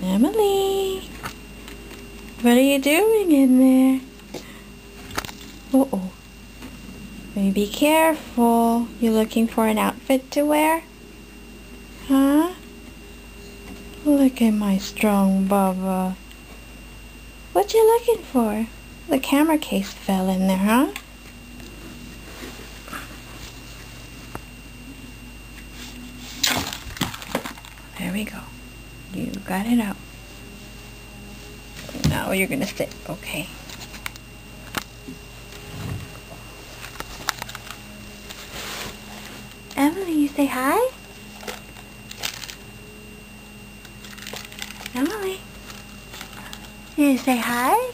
Emily, what are you doing in there? Uh-oh. Be careful. You looking for an outfit to wear? Huh? Look at my strong Bubba. What you looking for? The camera case fell in there, huh? There we go. You got it out. Now you're gonna sit. Okay. Emily, you say hi? Emily, you say hi?